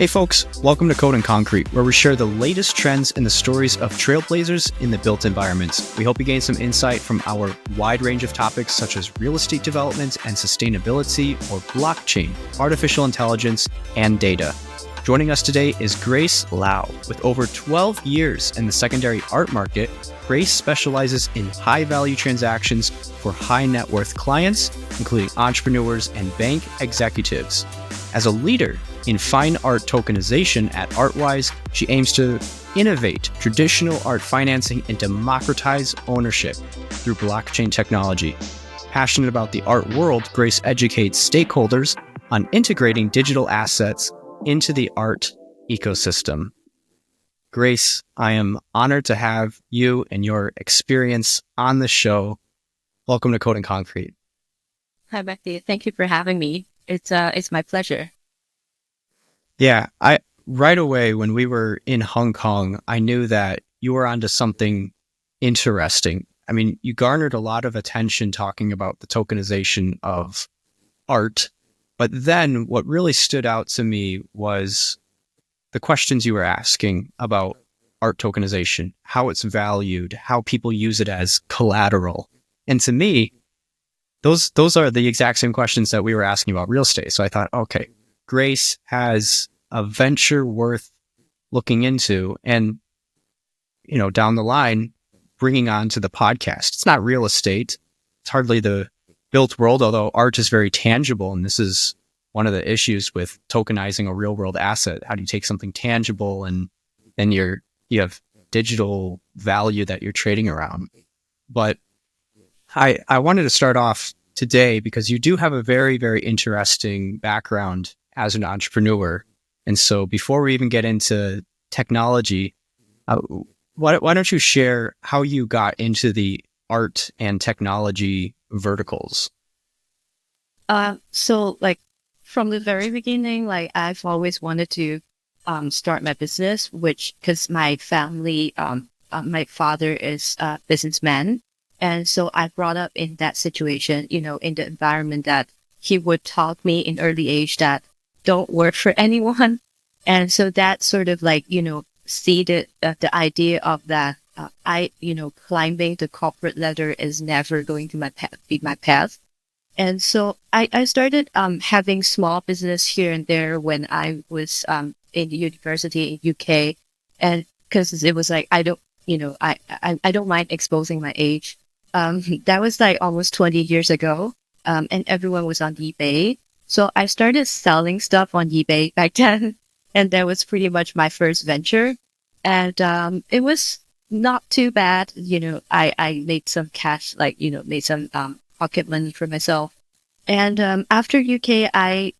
Hey folks, welcome to Code and Concrete, where we share the latest trends and the stories of trailblazers in the built environments. We hope you gain some insight from our wide range of topics such as real estate development and sustainability, or blockchain, artificial intelligence, and data. Joining us today is Grace Lau. With over 12 years in the secondary art market, Grace specializes in high-value transactions for high net worth clients, including entrepreneurs and bank executives. As a leader in fine art tokenization at ArtWise, she aims to innovate traditional art financing and democratize ownership through blockchain technology. Passionate about the art world, Grace educates stakeholders on integrating digital assets into the art ecosystem. Grace, I am honored to have you and your experience on the show. Welcome to Code and Concrete. Hi, Matthew. Thank you for having me. It's my pleasure. Yeah, right away when we were in Hong Kong, I knew that you were onto something interesting. I mean, you garnered a lot of attention talking about the tokenization of art, but then what really stood out to me was the questions you were asking about art tokenization, how it's valued, how people use it as collateral. And to me, those are the exact same questions that we were asking about real estate. So I thought, okay, Grace has a venture worth looking into and, down the line, bringing on to the podcast. It's not real estate. It's hardly the built world, although art is very tangible. And this is one of the issues with tokenizing a real world asset. How do you take something tangible and then you have digital value that you're trading around? But I wanted to start off today because you do have a very, very interesting background as an entrepreneur. And so before we even get into technology, why don't you share how you got into the art and technology verticals? So from the very beginning, I've always wanted to start my business, because my family, my father is a businessman. And so I brought up in that situation, in the environment that he would taught me in early age that don't work for anyone. And so that sort of seeded the idea of that climbing the corporate ladder is never going to be my path. And so I started having small business here and there when I was in the university in UK. And because it was I don't mind exposing my age. That was almost 20 years ago. And everyone was on eBay. So I started selling stuff on eBay back then. And that was pretty much my first venture. And it was not too bad. I made some cash, made some pocket money for myself. And after UK, I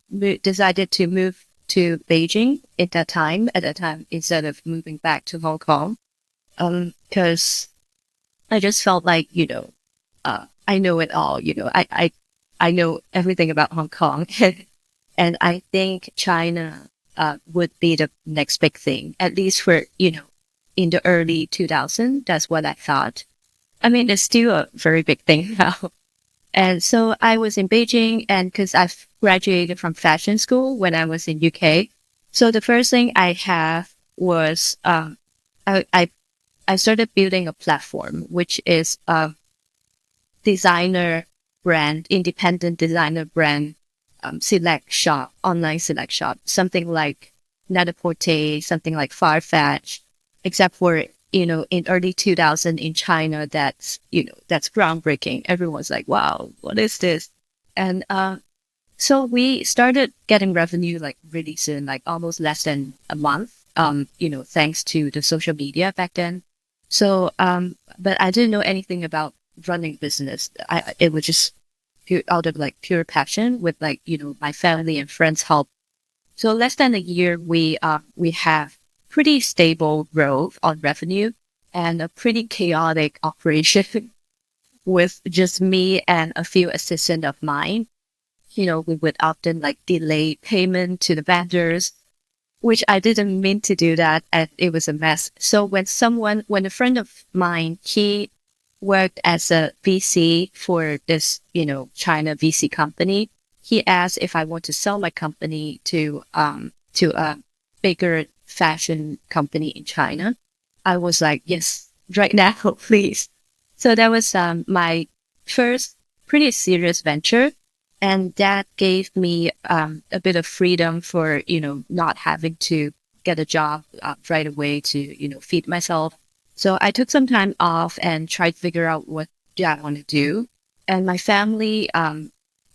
decided to move to Beijing at that time, instead of moving back to Hong Kong. Because I just felt I know it all. I know everything about Hong Kong. And I think China would be the next big thing, at least for, in the early 2000s. That's what I thought. I mean, it's still a very big thing now. And so I was in Beijing, and because I've graduated from fashion school when I was in UK. So the first thing I have was I started building a platform, which is a designer brand, independent designer brand, select shop, online select shop, something like Net-a-Porter, something like Farfetch, except for, in early 2000 in China, that's groundbreaking. Everyone's like, wow, what is this? And so we started getting revenue really soon, almost less than a month, thanks to the social media back then. So, but I didn't know anything about running business. It was just out of pure passion with my family and friends' help. So less than a year, we have pretty stable growth on revenue and a pretty chaotic operation with just me and a few assistants of mine. We would often delay payment to the vendors, which I didn't mean to do that, and it was a mess. So when a friend of mine, he worked as a VC for this, China VC company, he asked if I want to sell my company to bigger fashion company in China. I was like, yes, right now, please. So that was my first pretty serious venture. And that gave me a bit of freedom for, not having to get a job right away to, feed myself. So I took some time off and tried to figure out what do I want to do. And my family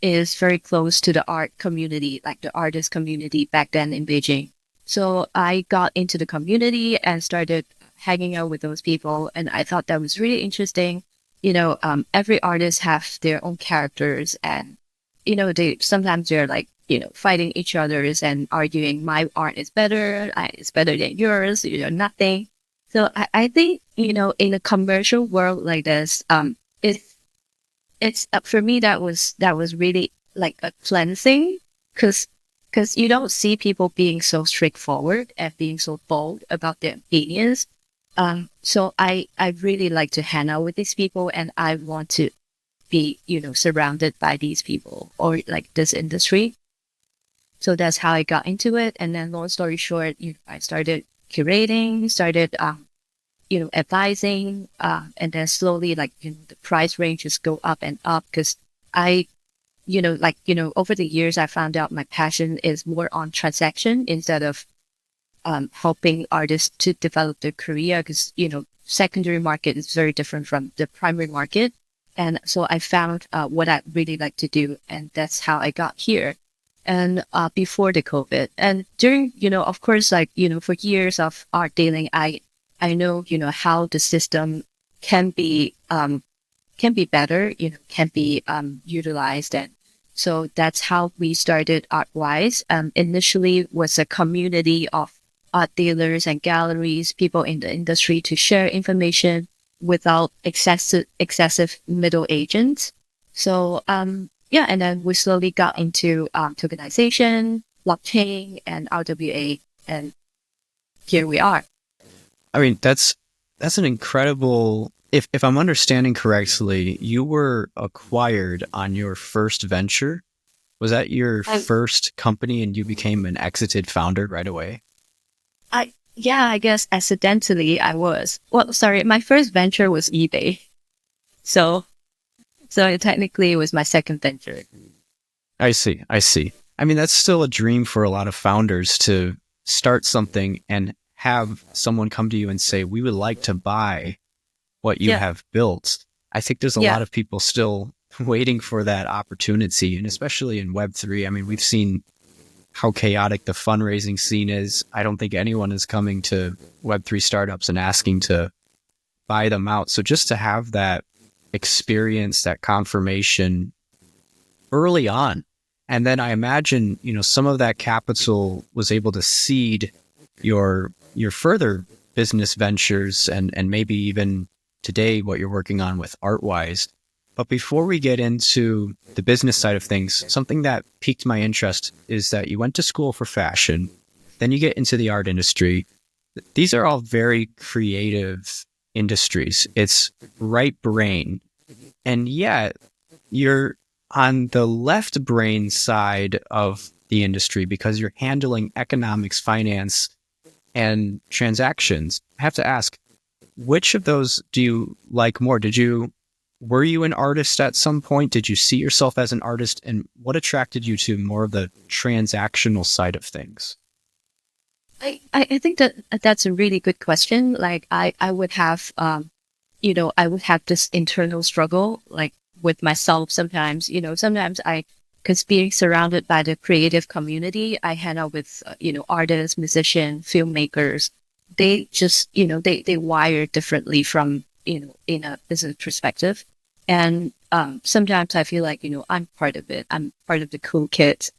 is very close to the art community, like the artist community back then in Beijing. So I got into the community and started hanging out with those people. And I thought that was really interesting. Every artist have their own characters, and, they sometimes they're like, fighting each other's and arguing, my art is better, it's better than yours, nothing. So I think, in a commercial world like this, it's for me, that was really like a cleansing, because you don't see people being so straightforward and being so bold about their opinions. So I really like to hang out with these people, and I want to be, surrounded by these people or like this industry. So that's how I got into it. And then long story short, I started curating, started, advising, and then slowly, like, the price ranges go up and up, because I, over the years, I found out my passion is more on transaction instead of helping artists to develop their career, because, secondary market is very different from the primary market. And so I found what I really like to do, and that's how I got here. And before the COVID, and during, of course, like, for years of art dealing, I know, how the system can be better, can be utilized. And so that's how we started ArtWise. Initially was a community of art dealers and galleries, people in the industry, to share information without excessive middle agents. So, yeah, and then we slowly got into tokenization, blockchain, and RWA, and here we are. I mean, that's an incredible. If I'm understanding correctly, you were acquired on your first venture. Was that your first company, and you became an exited founder right away? Yeah, I guess accidentally I was. Well, sorry, my first venture was eBay. So technically it was my second venture. I see. I mean, that's still a dream for a lot of founders, to start something and have someone come to you and say, we would like to buy what you have built. I think there's a lot of people still waiting for that opportunity, and especially in Web3. I mean, we've seen how chaotic the fundraising scene is. I don't think anyone is coming to Web3 startups and asking to buy them out. So just to have that experience, that confirmation early on, and then I imagine, some of that capital was able to seed your further business ventures, and maybe even today what you're working on with ArtWise. But before we get into the business side of things, something that piqued my interest is that you went to school for fashion, then you get into the art industry. These are all very creative industries. It's right brain. And yet you're on the left brain side of the industry because you're handling economics, finance, and transactions. I have to ask, which of those do you like more? Were you an artist at some point? Did you see yourself as an artist? And what attracted you to more of the transactional side of things? I think that's a really good question. Like I would have, I would have this internal struggle, like with myself sometimes. Sometimes because being surrounded by the creative community, I hang out with, artists, musicians, filmmakers. They just, they wire differently from, in a business perspective. And sometimes I feel like, I'm part of it. I'm part of the cool kids.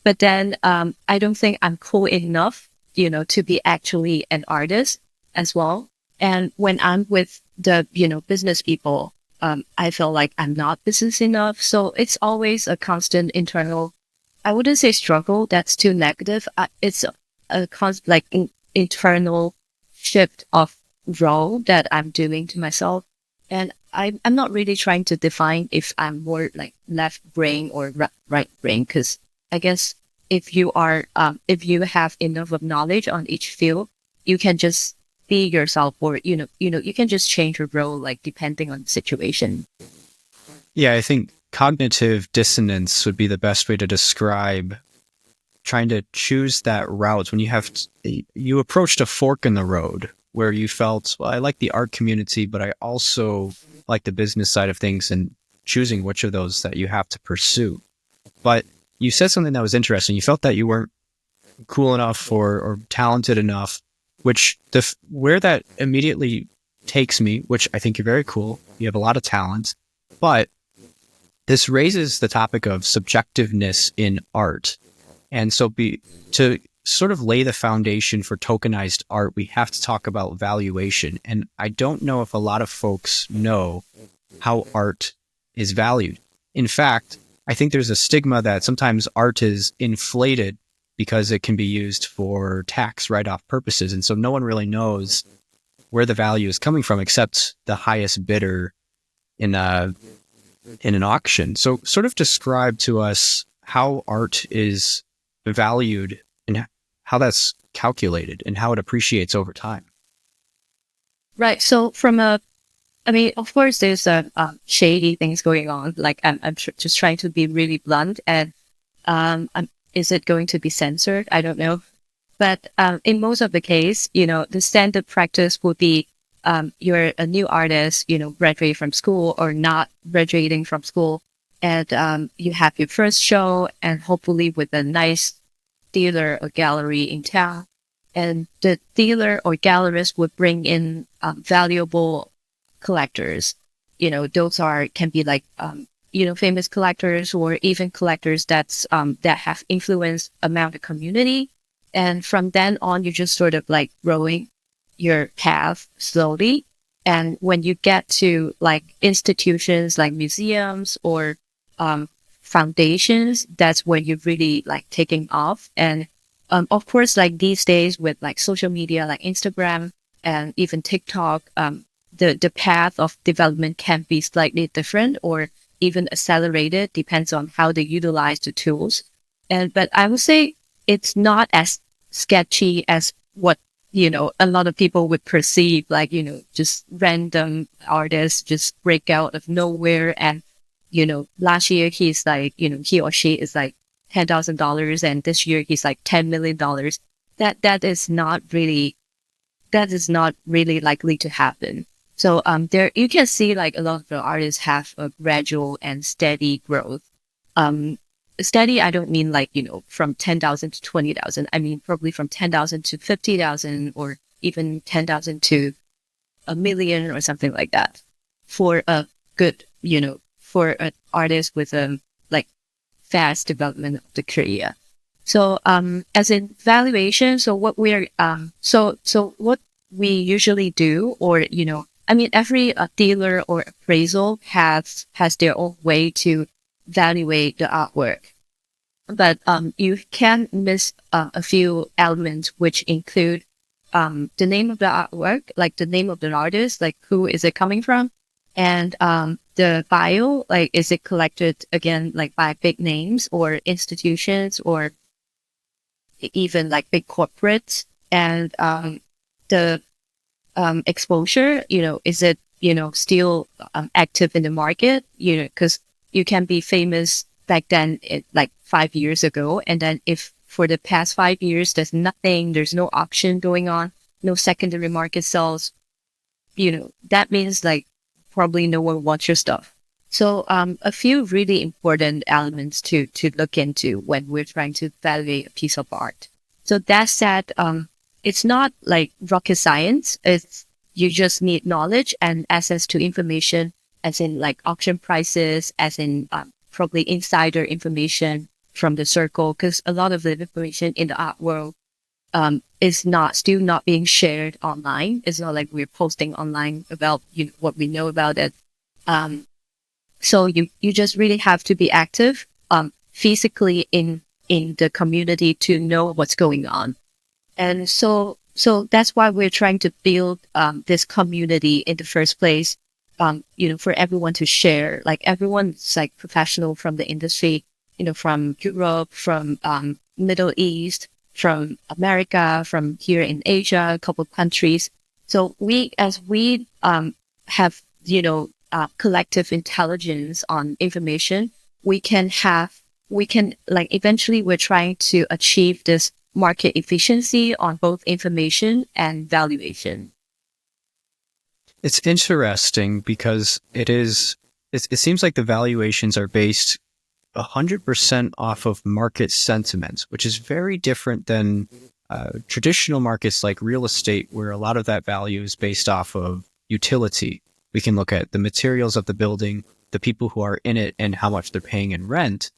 But then I don't think I'm cool enough, to be actually an artist as well. And when I'm with the, business people, I feel like I'm not business enough. So it's always a constant internal, I wouldn't say struggle. That's too negative. It's a constant, internal shift of role that I'm doing to myself. And I'm not really trying to define if I'm more like left brain or right brain, because I guess if you have enough of knowledge on each field, you can just be yourself, or you can just change your role like depending on the situation. Yeah, I think cognitive dissonance would be the best way to describe trying to choose that route when you approached a fork in the road where you felt, well, I like the art community, but I also like the business side of things, and choosing which of those that you have to pursue. But you said something that was interesting. You felt that you weren't cool enough or talented enough, which where that immediately takes me, which I think you're very cool. You have a lot of talent, but this raises the topic of subjectiveness in art. And so to sort of lay the foundation for tokenized art, we have to talk about valuation. And I don't know if a lot of folks know how art is valued. In fact, I think there's a stigma that sometimes art is inflated because it can be used for tax write-off purposes. And so no one really knows where the value is coming from except the highest bidder in an auction. So sort of describe to us how art is valued and how that's calculated and how it appreciates over time. Right. So of course, there's shady things going on. Like I'm just trying to be really blunt, and is it going to be censored? I don't know. But in most of the case, the standard practice would be you're a new artist, graduating from school or not graduating from school, and you have your first show, and hopefully with a nice dealer or gallery in town. And the dealer or gallerist would bring in valuable collectors. Those can be like, famous collectors, or even collectors that have influence among the community. And from then on, you just sort of like growing your path slowly. And when you get to like institutions like museums or foundations, that's when you're really like taking off. And of course, like these days with like social media, like Instagram and even TikTok, the path of development can be slightly different or even accelerated, depends on how they utilize the tools. But I would say it's not as sketchy as what, a lot of people would perceive, like, just random artists just break out of nowhere. And, last year he's like, he or she is like $10,000, and this year he's like $10 million. That is not really likely to happen. So there you can see like a lot of the artists have a gradual and steady growth. Steady, I don't mean like, from 10,000 to 20,000. I mean probably from 10,000 to 50,000, or even 10,000 to a million or something like that, for a good, for an artist with a like fast development of the career. So as in valuation, so what we're so what we usually do, or every dealer or appraisal has their own way to evaluate the artwork. But you can miss a few elements, which include the name of the artwork, like the name of the artist, like who is it coming from, and the bio, like is it collected again like by big names or institutions or even like big corporates, and the exposure, is it, still active in the market, because you can be famous back then, like 5 years ago. And then if for the past 5 years, there's no auction going on, no secondary market sales, that means like probably no one wants your stuff. So a few really important elements to look into when we're trying to evaluate a piece of art. So that said, it's not like rocket science. You just need knowledge and access to information, as in like auction prices, as in probably insider information from the circle, because a lot of the information in the art world is still not being shared online. It's not like we're posting online about what we know about it. So you just really have to be active physically in the community to know what's going on. And so that's why we're trying to build this community in the first place, for everyone to share. Like everyone's like professional from the industry, from Europe, from Middle East, from America, from here in Asia, a couple of countries. So as we have, collective intelligence on information, we can like eventually we're trying to achieve this market efficiency on both information and valuation. It's interesting because it seems like the valuations are based 100% off of market sentiment, which is very different than traditional markets like real estate, where a lot of that value is based off of utility. We can look at the materials of the building, the people who are in it, and how much they're paying in rent.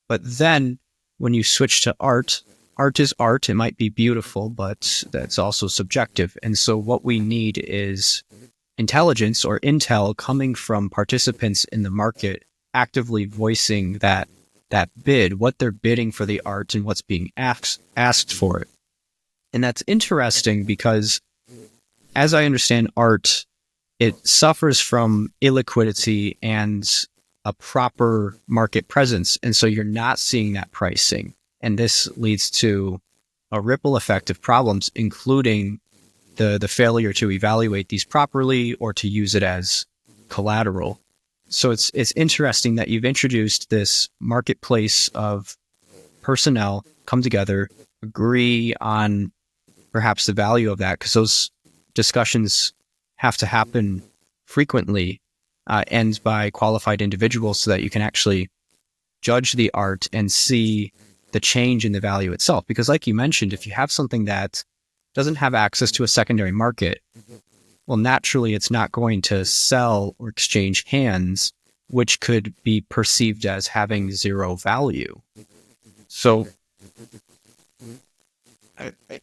But then when you switch to art, art is art. It might be beautiful, but that's also subjective. And so what we need is intelligence or intel coming from participants in the market actively voicing that bid, what they're bidding for the art and what's being asked for it. And that's interesting because, as I understand art, it suffers from illiquidity and a proper market presence. And so you're not seeing that pricing. And this leads to a ripple effect of problems, including the failure to evaluate these properly or to use it as collateral. So it's interesting that you've introduced this marketplace of personnel come together, agree on perhaps the value of that, because those discussions have to happen frequently and by qualified individuals so that you can actually judge the art and see the change in the value itself. Because like you mentioned, if you have something that doesn't have access to a secondary market, well, naturally, it's not going to sell or exchange hands, which could be perceived as having zero value. So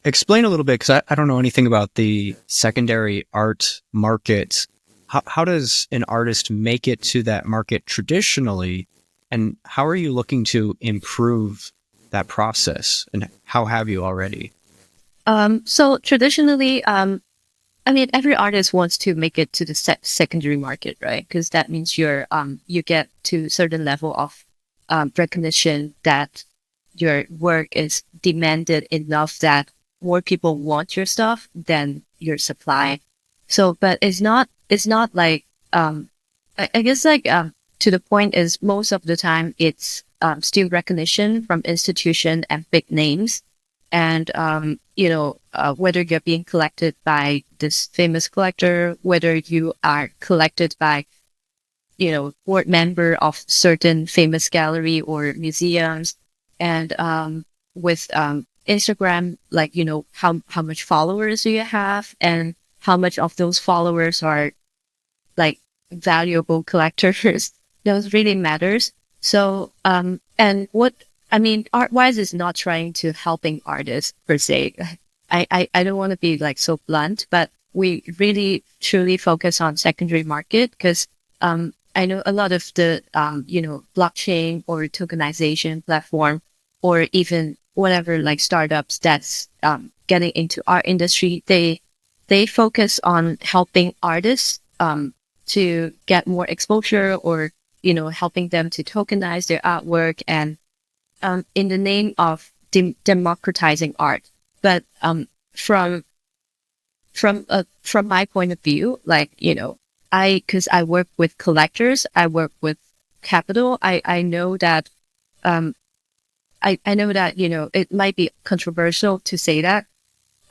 explain a little bit, because I don't know anything about the secondary art market. How does an artist make it to that market traditionally? And how are you looking to improve that process? And how have you already? So traditionally, every artist wants to make it to the secondary market, right? Because that means you get to a certain level of recognition that your work is demanded enough that more people want your stuff than your supply. So, but it's not like, I guess like, to the point is most of the time it's still recognition from institution and big names. And, whether you're being collected by this famous collector, whether you are collected by, board member of certain famous gallery or museums, and with Instagram, like, how much followers do you have, and how much of those followers are like valuable collectors. Those really matters. So, and ArtWise is not trying to helping artists per se. I don't want to be like so blunt, but we really truly focus on secondary market because I know a lot of the blockchain or tokenization platform or even whatever like startups that's getting into our industry, they focus on helping artists to get more exposure or helping them to tokenize their artwork and in the name of democratizing art. But from my point of view, like because I work with collectors, I work with capital. I know that I know that it might be controversial to say that.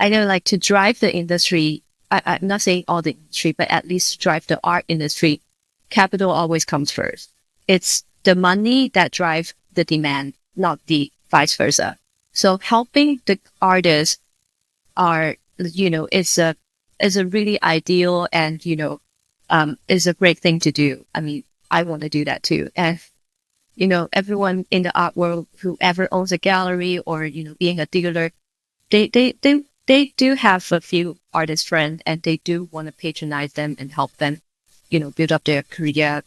I know like to drive the industry. I'm not saying all the industry, but at least drive the art industry. Capital always comes first. It's the money that drives the demand, not the vice versa. So helping the artists is a really ideal and, is a great thing to do. I mean, I want to do that too. And, everyone in the art world, whoever owns a gallery or, being a dealer, they do have a few artist friends and they do want to patronize them and help them, build up their career,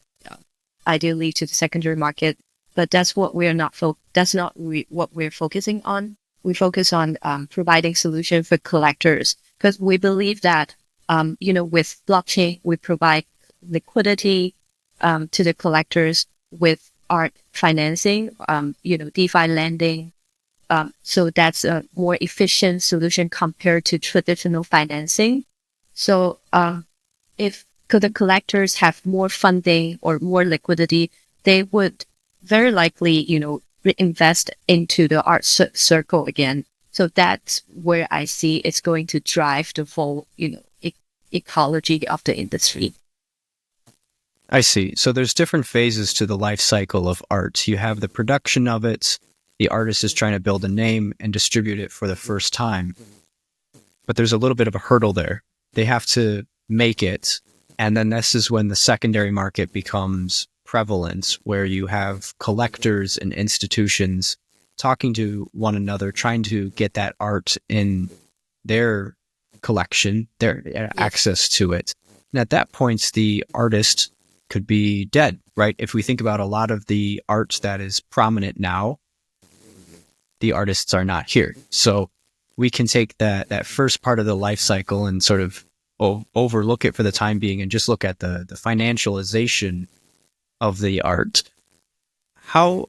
ideally to the secondary market. But that's what we're not what we're focusing on. We focus on providing solution for collectors because we believe that with blockchain we provide liquidity to the collectors with art financing, DeFi lending, So that's a more efficient solution compared to traditional financing. So if the collectors have more funding or more liquidity, they would very likely, reinvest into the art circle again. So that's where I see it's going to drive the whole, ecology of the industry. I see. So there's different phases to the life cycle of art. You have the production of it. The artist is trying to build a name and distribute it for the first time. But there's a little bit of a hurdle there. They have to make it. And then this is when the secondary market becomes prevalent, where you have collectors and institutions talking to one another, trying to get that art in their collection, their access to it. And at that point, the artist could be dead, right? If we think about a lot of the art that is prominent now, the artists are not here. So we can take that first part of the life cycle and sort of overlook it for the time being and just look at the financialization of the art. How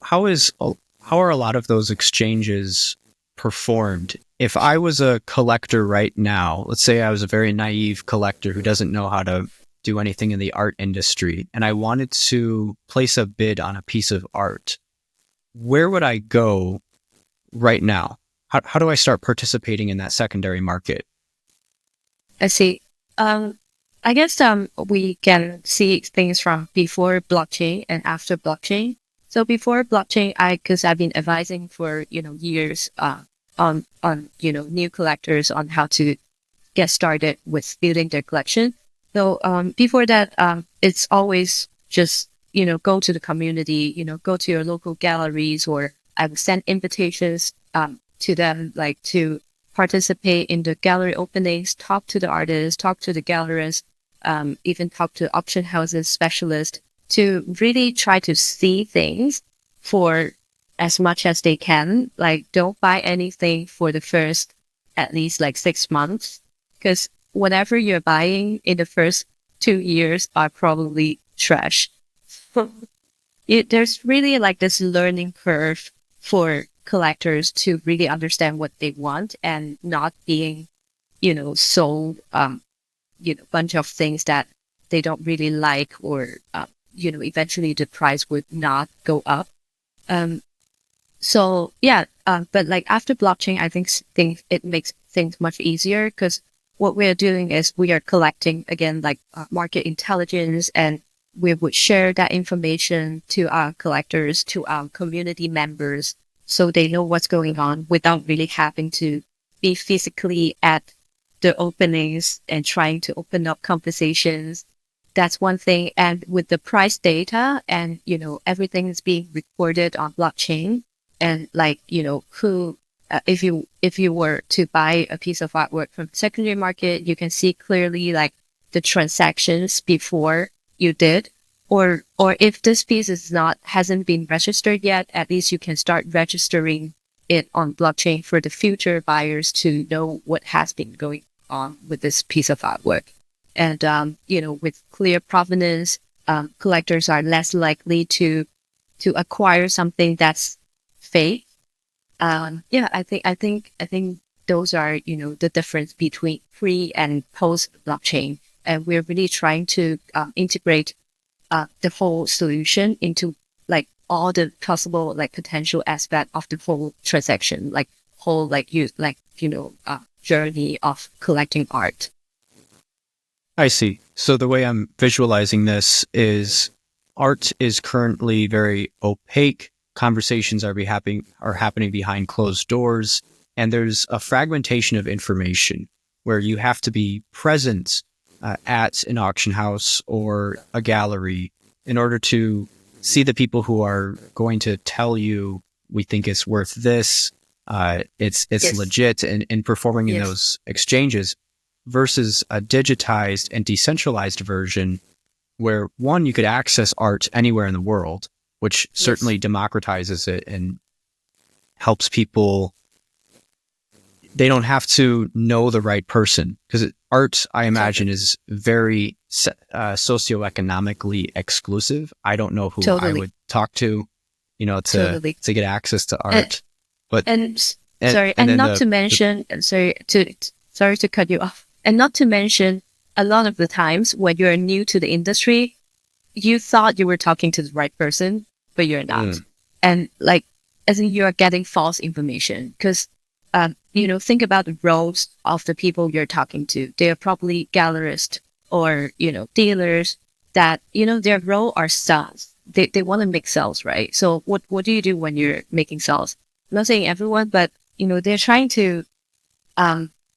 are a lot of those exchanges performed? If I was a collector right now, let's say I was a very naive collector who doesn't know how to do anything in the art industry, and I wanted to place a bid on a piece of art, where would I go right now? How do I start participating in that secondary market? I see. I guess we can see things from before blockchain and after blockchain. So before blockchain, because I've been advising for years on new collectors on how to get started with building their collection. So before that, it's always just go to the community, go to your local galleries, or I would send invitations to them, like to participate in the gallery openings, talk to the artists, talk to the gallerists, even talk to auction houses specialists to really try to see things for as much as they can. Like, don't buy anything for the first at least like 6 months, because whatever you're buying in the first 2 years are probably trash. There's really like this learning curve for collectors to really understand what they want and not being, sold, bunch of things that they don't really like, or, eventually the price would not go up. So yeah, but like after blockchain, I think it makes things much easier, because what we're doing is we are collecting again, like market intelligence, and we would share that information to our collectors, to our community members, so they know what's going on without really having to be physically at the openings and trying to open up conversations. That's one thing. And with the price data and, everything is being recorded on blockchain, and like, who, if you were to buy a piece of artwork from secondary market, you can see clearly like the transactions before you did. Or if this piece hasn't been registered yet, at least you can start registering it on blockchain for the future buyers to know what has been going on with this piece of artwork. And, with clear provenance, collectors are less likely to acquire something that's fake. I think those are, the difference between pre and post blockchain. And we're really trying to integrate the whole solution into like all the possible like potential aspect of the whole transaction, like whole journey of collecting art. I see. So the way I'm visualizing this is art is currently very opaque. Conversations are happening behind closed doors, and there's a fragmentation of information where you have to be present at an auction house or a gallery in order to see the people who are going to tell you, we think it's worth this, it's Yes. legit, and performing in Yes. those exchanges, versus a digitized and decentralized version where, one, you could access art anywhere in the world, which certainly democratizes it and helps people. They don't have to know the right person, because art, I imagine, is very socioeconomically exclusive. I don't know who I Totally. would talk to, Totally. to get access to art. But And sorry, and and then not to mention, sorry to cut you off, and not to mention, a lot of the times when you're new to the industry, you thought you were talking to the right person, but you're not, and like, as in you're getting false information because, think about the roles of the people you're talking to. They're probably gallerists or dealers that their role are sales. They want to make sales, right? So what do you do when you're making sales? I'm not saying everyone, but they're trying to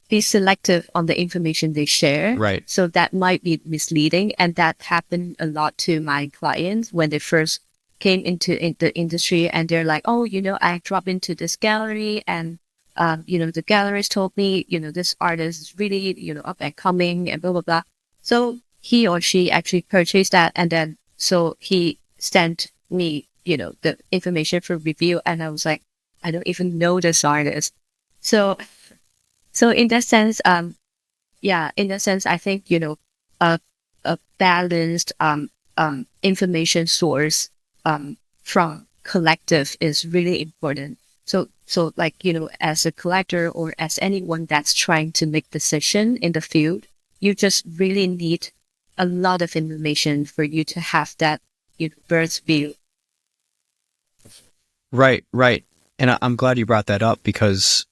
be selective on the information they share. right. So that might be misleading. And that happened a lot to my clients when they first came into the industry and they're like, oh, I dropped into this gallery and, the gallerist told me, this artist is really, up and coming and blah, blah, blah. So he or she actually purchased that. And then, so he sent me, the information for review. And I was like, I don't even know this artist. So in that sense, I think, a balanced, information source, from collective is really important. So like, as a collector or as anyone that's trying to make decision in the field, you just really need a lot of information for you to have that, bird's view. Right, right. And I'm glad you brought that up because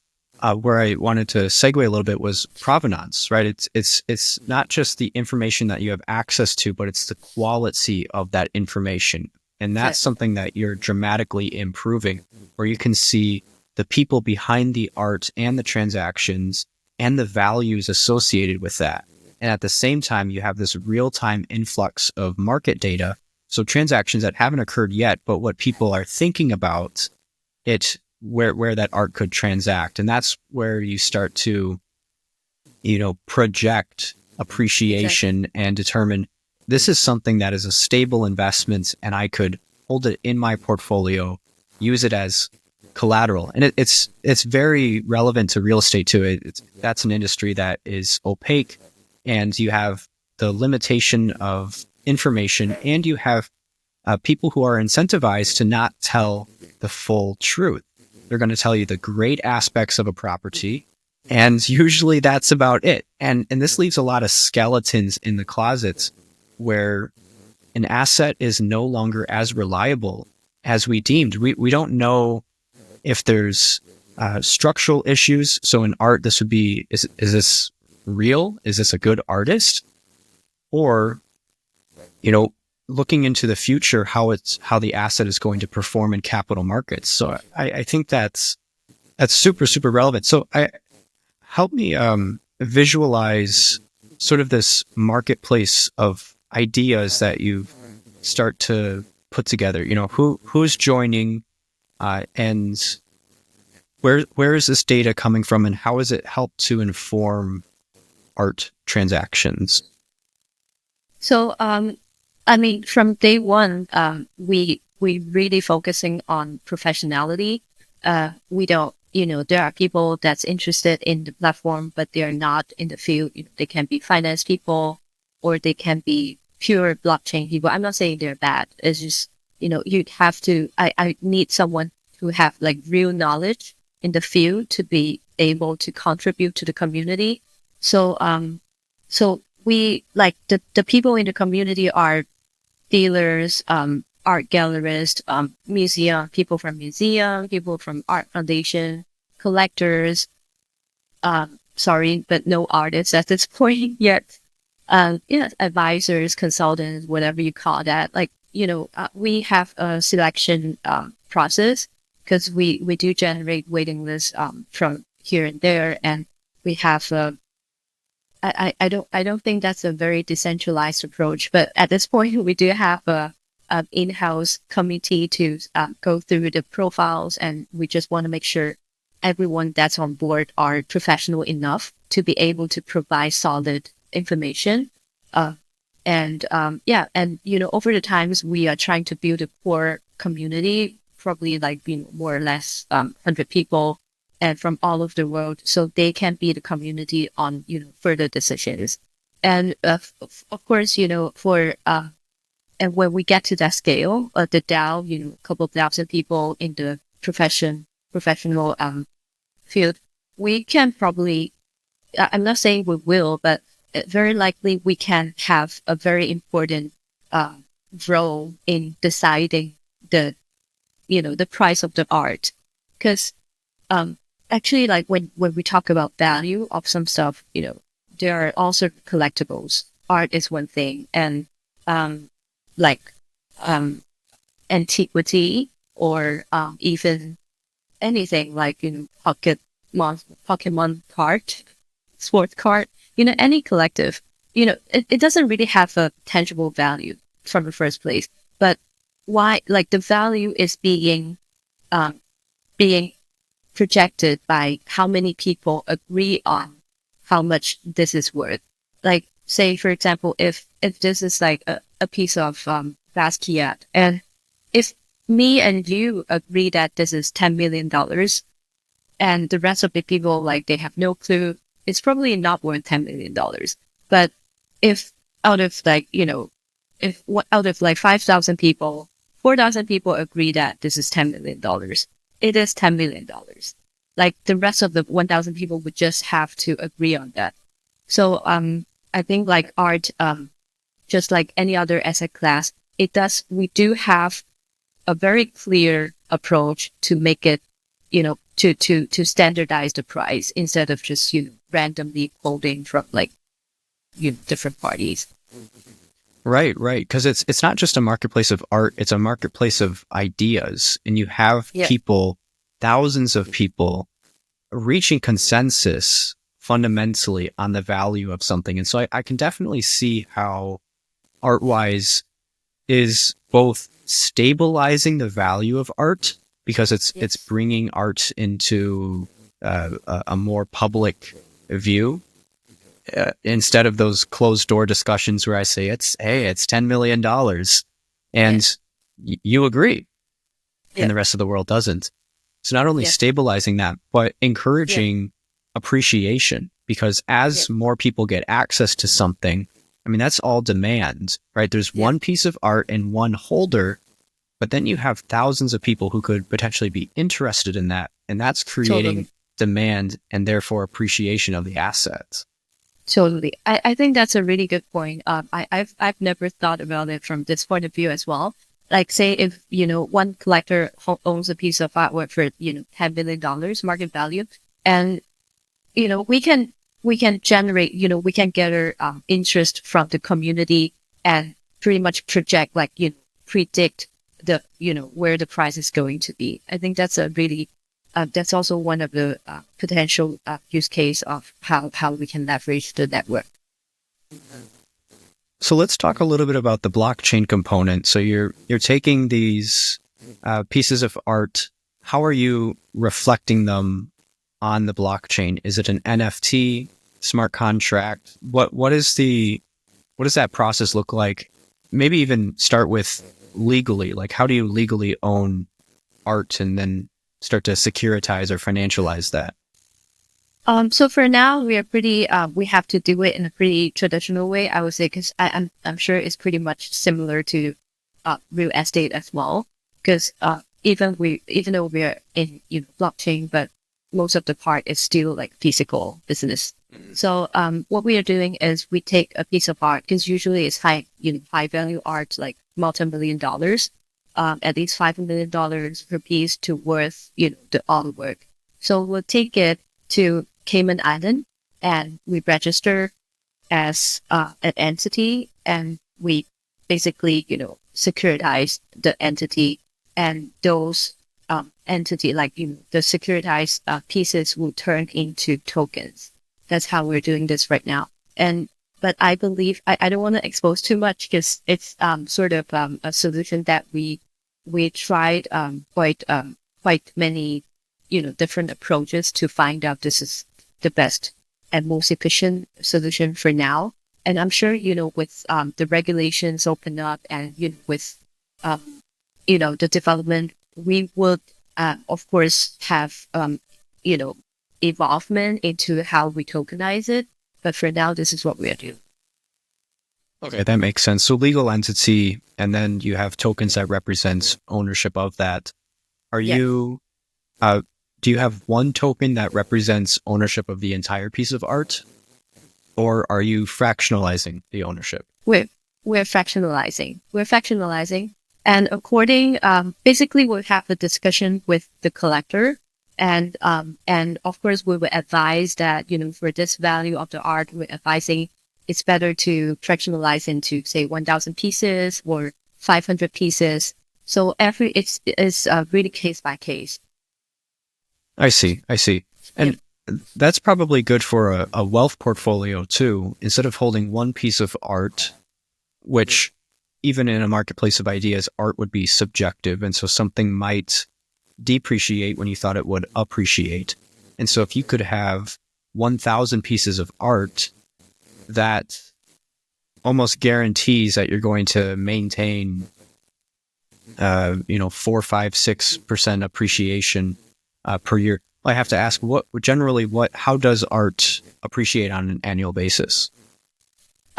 where I wanted to segue a little bit was provenance, right? It's not just the information that you have access to, but it's the quality of that information. And that's something that you're dramatically improving, where you can see the people behind the art and the transactions and the values associated with that. And at the same time, you have this real-time influx of market data. So transactions that haven't occurred yet, but what people are thinking about it, where that art could transact. And that's where you start to, project appreciation and determine this is something that is a stable investment and I could hold it in my portfolio, use it as collateral. And it's very relevant to real estate too. That's an industry that is opaque and you have the limitation of information and you have people who are incentivized to not tell the full truth. They're going to tell you the great aspects of a property, and usually that's about it. And this leaves a lot of skeletons in the closets where an asset is no longer as reliable as we deemed. We don't know if there's structural issues. So in art, this would be, is this real? Is this a good artist? Or, looking into the future, how the asset is going to perform in capital markets. So I think that's super, super relevant. So help me visualize sort of this marketplace of ideas that you start to put together. Who's joining, and where is this data coming from, and how has it helped to inform art transactions? So, from day one, we really focusing on professionality. We don't, there are people that's interested in the platform, but they are not in the field. They can be finance people, or they can be pure blockchain people. I'm not saying they're bad. It's just, you'd have to. I need someone who have like real knowledge in the field to be able to contribute to the community. So, we like the people in the community are dealers, art gallerists, people from museum, people from art foundation, collectors. Sorry, but no artists at this point yet. Advisors, consultants, whatever you call that. Like, we have a selection process because we do generate waiting lists from here and there, and we have I don't think that's a very decentralized approach, but at this point we do have a in-house committee to go through the profiles, and we just want to make sure everyone that's on board are professional enough to be able to provide solid information. And over the times we are trying to build a core community, probably like more or less 100 people. And from all over the world, so they can be the community on further decisions. And of course, for and when we get to that scale, the DAO, a couple of thousand people in the profession, professional field, we can probably, I'm not saying we will, but very likely we can have a very important uh, role in deciding the, the price of the art. Because actually, like when we talk about value of some stuff, there are also collectibles. Art is one thing, and like um, antiquity or even anything like Pokemon card, sports card, any collective, it doesn't really have a tangible value from the first place. But why, like the value is um, being projected by how many people agree on how much this is worth. Like, say, for example, if this is like a piece of Basquiat, and if me and you agree that this is $10 million, and the rest of the people, like, they have no clue, it's probably not worth $10 million. But if out of like, out of like 5,000 people, 4,000 people agree that this is $10 million, it is $10 million. Like the rest of the 1,000 people would just have to agree on that. So, I think like art, just like any other asset class, we do have a very clear approach to make it, to standardize the price instead of just, randomly quoting from like, different parties. Right, right. Because it's not just a marketplace of art; it's a marketplace of ideas, and you have Yeah. people, thousands of people, reaching consensus fundamentally on the value of something. And so I can definitely see how ArtWise is both stabilizing the value of art because it's bringing art into a more public view. Instead of those closed door discussions where I say it's $10 million and you agree and the rest of the world doesn't. So not only stabilizing that, but encouraging appreciation, because as more people get access to something, I mean, that's all demand, right? There's one piece of art and one holder, but then you have thousands of people who could potentially be interested in that. And that's creating demand and therefore appreciation of the assets. Totally. I think that's a really good point. I've never thought about it from this point of view as well. Like say if, one collector owns a piece of artwork for, $10 million market value, and, we can generate, we can gather interest from the community and pretty much project, like, predict the, where the price is going to be. I think that's a really, that's also one of the potential use case of how we can leverage the network. So let's talk a little bit about the blockchain component. So you're taking these pieces of art. How are you reflecting them on the blockchain? Is it an NFT, smart contract? What does that process look like? Maybe even start with legally. Like, how do you legally own art and then start to securitize or financialize that? So for now, we are pretty, we have to do it in a pretty traditional way, I would say, because I'm sure it's pretty much similar to real estate as well. Because even though we are in blockchain, but most of the part is still like physical business. So what we are doing is we take a piece of art, because usually it's high value art, like multi-million dollars, at least $5 million per piece to worth the artwork. So we'll take it to Cayman Island and we register as an entity, and we basically securitize the entity, and those entity, like the securitized pieces will turn into tokens. That's how we're doing this right now. But I believe I don't want to expose too much, because it's sort of a solution that we tried quite many different approaches to find out this is the best and most efficient solution for now. And I'm sure with the regulations open up, and with the development, we would of course have evolvement into how we tokenize it. But for now, this is what we are doing. Okay, that makes sense. So legal entity, and then you have tokens that represents ownership of that. Are you do you have one token that represents ownership of the entire piece of art, or are you fractionalizing the ownership? We're fractionalizing. We're fractionalizing. And basically we'll have a discussion with the collector. And of course we will advise that, for this value of the art, we're advising it's better to fractionalize into, say, 1,000 pieces or 500 pieces. So it's really case by case. I see. And that's probably good for a wealth portfolio too. Instead of holding one piece of art, which even in a marketplace of ideas, art would be subjective. And so something might depreciate when you thought it would appreciate. And so if you could have 1,000 pieces of art, that almost guarantees that you're going to maintain 4, 5, 6% appreciation per year. I have to ask, how does art appreciate on an annual basis?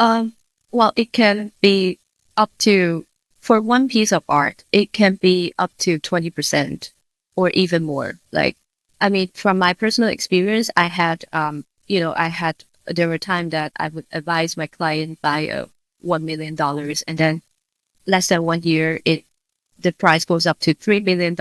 Well, it can be up to, for one piece of art, it can be up to 20% or even more. From my personal experience, there were times that I would advise my client buy $1 million, and then less than 1 year, the price goes up to $3 million,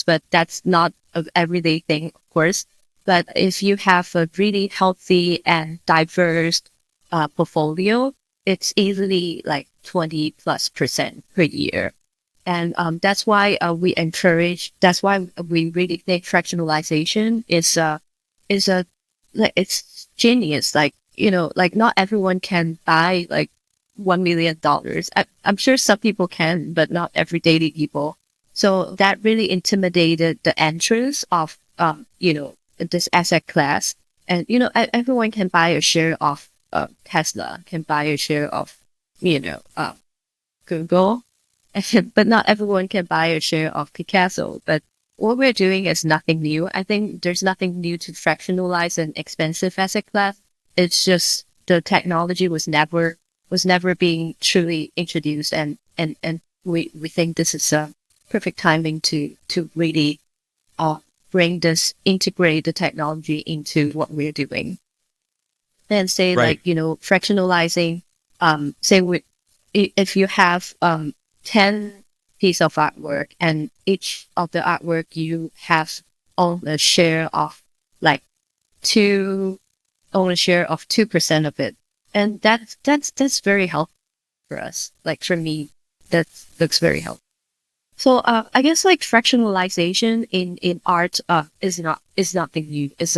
but that's not an everyday thing, of course. But if you have a really healthy and diverse portfolio, it's easily like 20+% per year. And that's why we really think fractionalization it's genius. Not everyone can buy like $1 million. I'm sure some people can, but not everyday people. So that really intimidated the entrance of, this asset class. And, everyone can buy a share of Tesla, can buy a share of, Google, but not everyone can buy a share of Picasso. But what we're doing is nothing new. I think there's nothing new to fractionalize an expensive asset class. It's just the technology was never being truly introduced, and we think this is a perfect timing to really integrate the technology into what we're doing. And say Right. fractionalizing, if you have 10 piece of artwork, and each of the artwork you have own a share of 2% of it. And that's very helpful for us. For me, that looks very helpful. So I guess fractionalization in art is nothing new. It's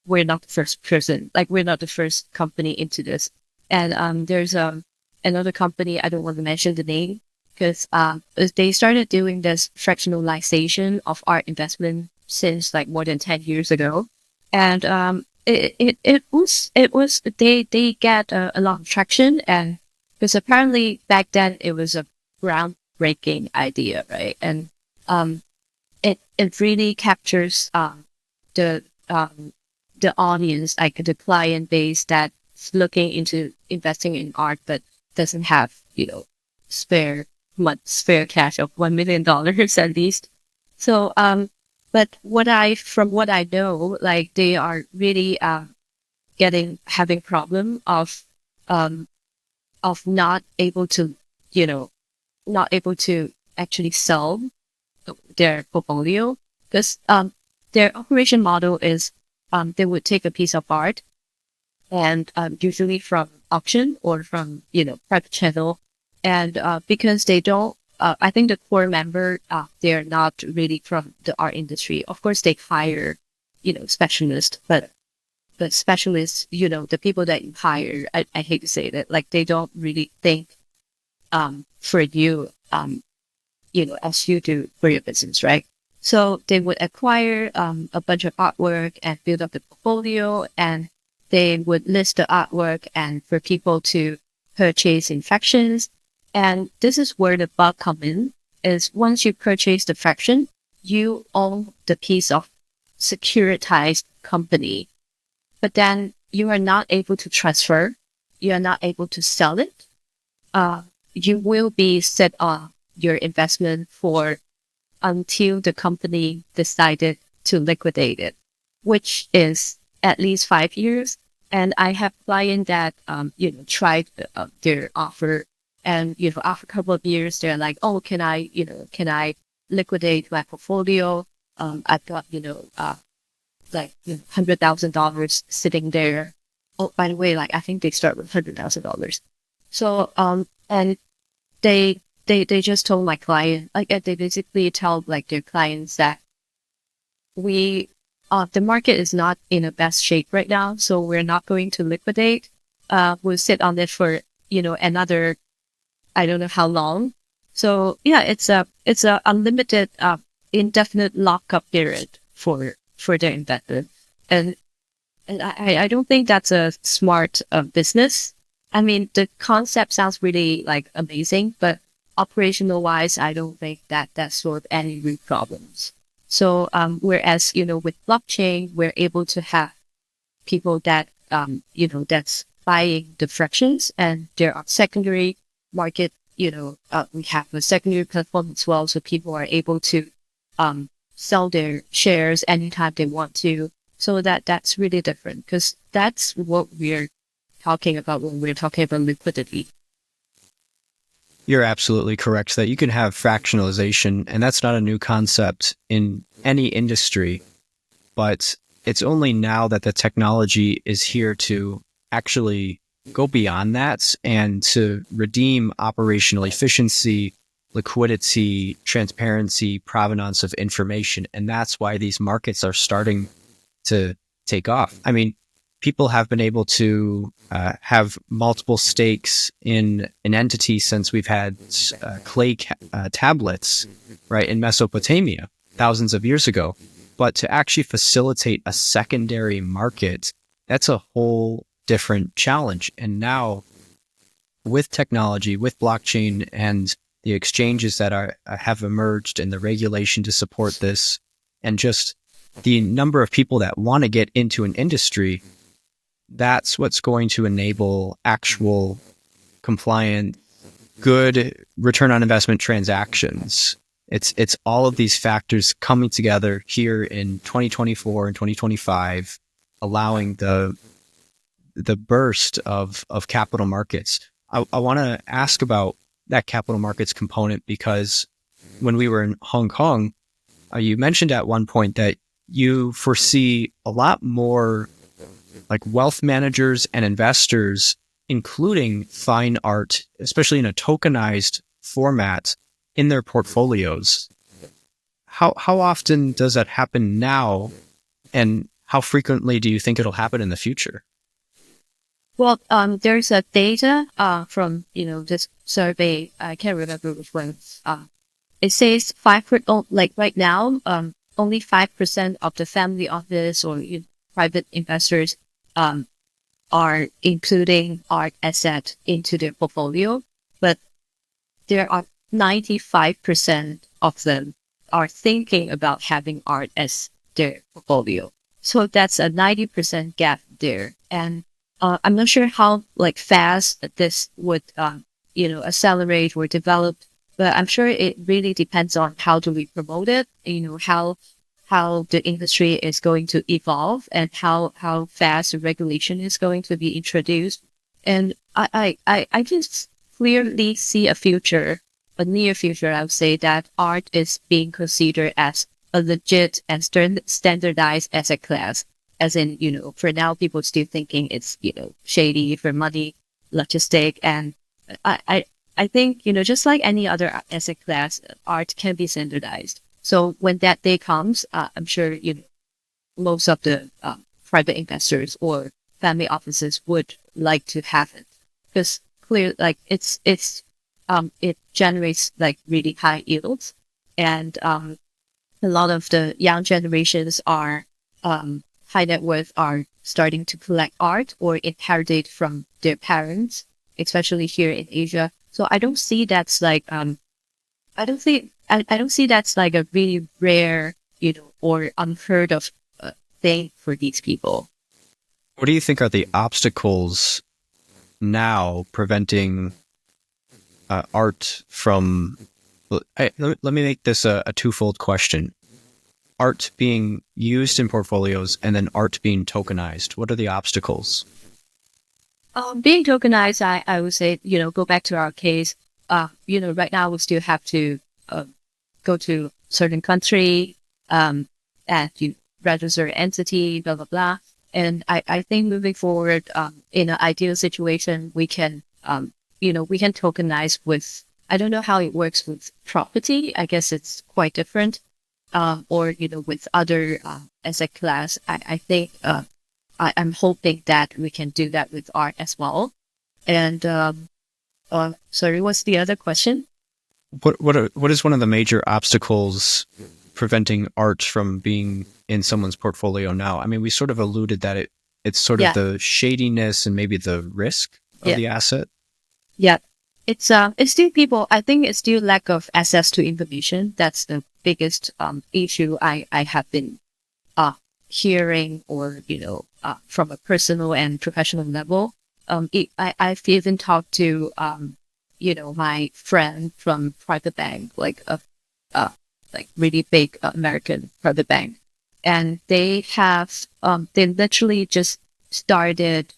we're not the first person, we're not the first company into this. And there's another company, I don't want to mention the name, because they started doing this fractionalization of art investment since more than 10 years ago. And they get a lot of traction, and because apparently back then it was a groundbreaking idea, right? And it really captures the audience, the client base that's looking into investing in art but doesn't have spare cash of $1 million at least. So but from what I know, they are really having problem of not able to actually sell their portfolio, because their operation model is they would take a piece of art, and usually from auction or from private channel, and because they don't I think the core member, they're not really from the art industry. Of course, they hire, specialists, but specialists, the people that you hire, I hate to say that, they don't really think for you, as you do for your business, right? So they would acquire a bunch of artwork and build up the portfolio, and they would list the artwork and for people to purchase in fractions. And this is where the bug comes in, is once you purchase the fraction, you own the piece of securitized company, but then you are not able to transfer, you are not able to sell it. You will be set on your investment until the company decided to liquidate it, which is at least 5 years. And I have clients that, tried their offer, and, after a couple of years, they're like, oh, can I liquidate my portfolio? I've got, $100,000 sitting there. Oh, by the way, like, I think they start with $100,000. So, and they just told my client, like, they basically tell like their clients that the market is not in the best shape right now, so we're not going to liquidate. We'll sit on it for, another, I don't know how long. So yeah, it's a unlimited, indefinite lockup period for the investor. And I don't think that's a smart business. I mean, the concept sounds really like amazing, but operational wise, I don't think that solves any root problems. So, whereas, with blockchain, we're able to have people that, that's buying the fractions, and there are secondary market, we have a secondary platform as well. So people are able to, sell their shares anytime they want to. So that's really different, because that's what we're talking about when we're talking about liquidity. You're absolutely correct that you can have fractionalization, and that's not a new concept in any industry, but it's only now that the technology is here to actually go beyond that and to redeem operational efficiency, liquidity, transparency, provenance of information. And that's why these markets are starting to take off. I mean, people have been able to have multiple stakes in an entity since we've had clay tablets, right, in Mesopotamia thousands of years ago. But to actually facilitate a secondary market, that's a whole different challenge. And now with technology, with blockchain and the exchanges that have emerged and the regulation to support this, and just the number of people that want to get into an industry, that's what's going to enable actual compliant, good return on investment transactions. It's all of these factors coming together here in 2024 and 2025, allowing the burst of capital markets. I want to ask about that capital markets component, because when we were in Hong Kong, you mentioned at one point that you foresee a lot more like wealth managers and investors, including fine art, especially in a tokenized format, in their portfolios. How often does that happen now, and how frequently do you think it'll happen in the future? Well, there's a data from this survey. I can't remember which one. It says like right now, only 5% of the family office or private investors are including art asset into their portfolio, but there are 95% of them are thinking about having art as their portfolio. So that's a 90% gap there. And I'm not sure how like fast this would accelerate or develop, but I'm sure it really depends on how do we promote it, how the industry is going to evolve, and how fast the regulation is going to be introduced. And I just clearly see a near future, I would say, that art is being considered as a legit and standardized asset class. As in, for now, people still thinking it's, shady for money, logistic. And I think, just like any other asset class, art can be standardized. So when that day comes, I'm sure, most of the private investors or family offices would like to have it, because clear, like it generates like really high yields. And a lot of the young generations are, high net worth, are starting to collect art or inherit it from their parents, especially here in Asia. So I don't see that's like, I don't see that's like a really rare, or unheard of thing for these people. What do you think are the obstacles now preventing art from... let me make this a twofold question. art being used in portfolios and then art being tokenized? What are the obstacles? Being tokenized, I would say, go back to our case. Right now we still have to go to certain country, and you register entity, blah, blah, blah. And I think moving forward, in an ideal situation, we can, we can tokenize with, I don't know how it works with property. I guess it's quite different. Or, with other, asset class. I think, I'm hoping that we can do that with art as well. And, sorry, what's the other question? What is one of the major obstacles preventing art from being in someone's portfolio now? I mean, we sort of alluded that it's sort of the shadiness and maybe the risk of the asset. Yeah. It's still people, I think it's still lack of access to information. That's the biggest, issue I have been, hearing or, from a personal and professional level. I've even talked to, my friend from private bank, like like really big American private bank. And they have, they literally just started,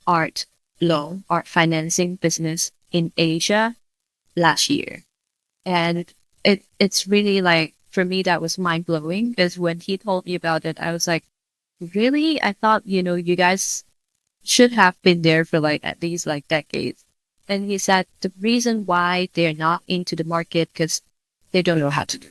art financing business in Asia last year. And it's really like, for me, that was mind blowing because when he told me about it, I was like, really? I thought, you guys should have been there for like at least like decades. And he said the reason why they're not into the market because they don't know how to do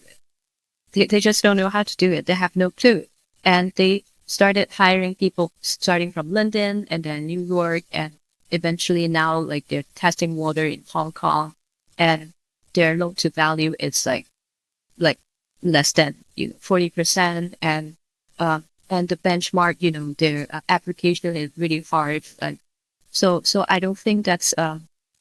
it. They just don't know how to do it. They have no clue. And they started hiring people starting from London and then New York, and eventually now like they're testing water in Hong Kong, and their loan to value is like less than 40%, and the benchmark, their application is really hard. So I don't think that's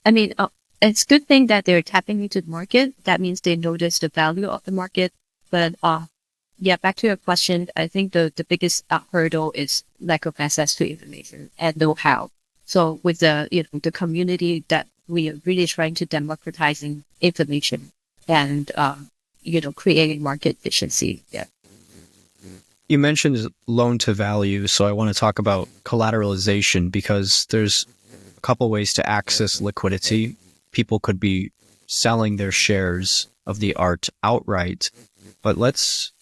it's a good thing that they're tapping into the market. That means they notice the value of the market. But back to your question, I think the biggest hurdle is lack of access to information and know-how. So with the the community that we are really trying to democratizing information and creating market efficiency. Yeah. You mentioned loan to value, so I want to talk about collateralization because there's a couple ways to access liquidity. People could be selling their shares of the art outright, but let's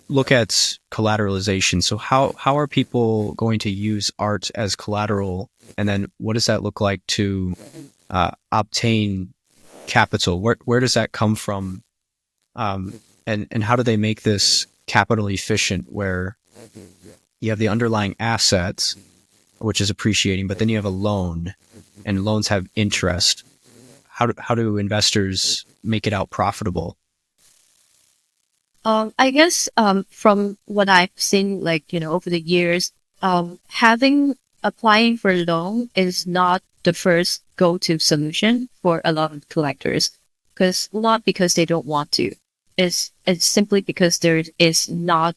look at collateralization. So how are people going to use art as collateral? And then what does that look like to obtain capital? Where does that come from? And how do they make this capital efficient where you have the underlying assets, which is appreciating, but then you have a loan and loans have interest. How do investors make it out profitable? I guess from what I've seen, over the years, applying for a loan is not the first go-to solution for a lot of collectors, not because they don't want to. It's simply because there is no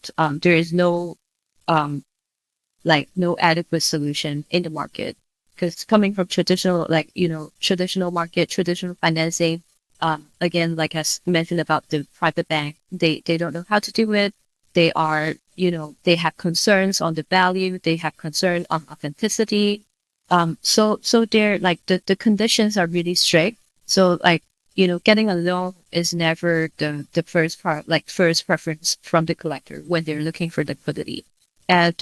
no adequate solution in the market. Because coming from traditional market, traditional financing. Again, like as mentioned about the private bank, they don't know how to do it. They are, they have concerns on the value. They have concern on authenticity. So they're the conditions are really strict. So getting a loan is never the first first preference from the collector when they're looking for liquidity. And,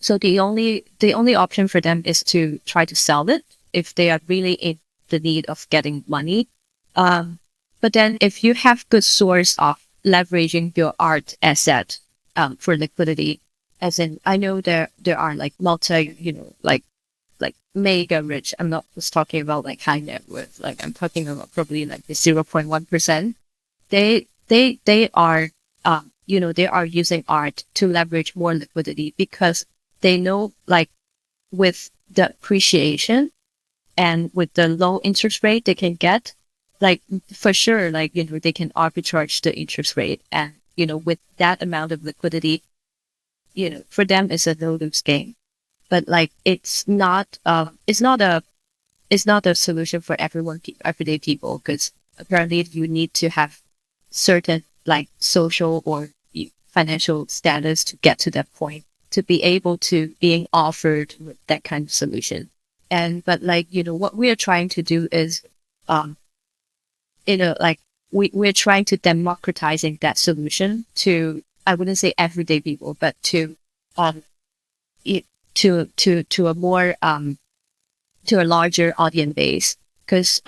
so the only option for them is to try to sell it if they are really in the need of getting money. But then if you have good source of leveraging your art asset, for liquidity, as in, I know there are mega rich. I'm not just talking about high net worth. I'm talking about probably the 0.1%. They are, they are using art to leverage more liquidity because they know with the appreciation and with the low interest rate they can get, for sure, they can arbitrage the interest rate. And, with that amount of liquidity, for them, it's a no-lose game. But it's not a solution for everyday people, because apparently you need to have certain like social or financial status to get to that point, to be able to being offered with that kind of solution. But like, what we are trying to do is, like we're trying to democratizing that solution to, I wouldn't say everyday people, but to, to a more, to a larger audience base. Cause,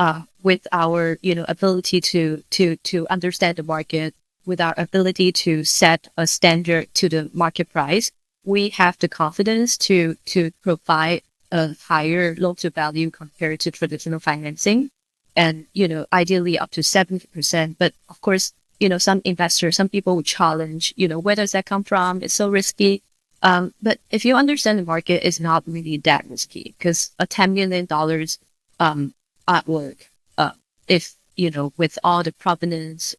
with our, ability to understand the market, with our ability to set a standard to the market price, we have the confidence to provide a higher loan to value compared to traditional financing. And, ideally up to 70%. But of course, some investors, some people would challenge, where does that come from? It's so risky. But if you understand the market, it's not really that risky, because a $10 million, artwork, if, with all the provenance,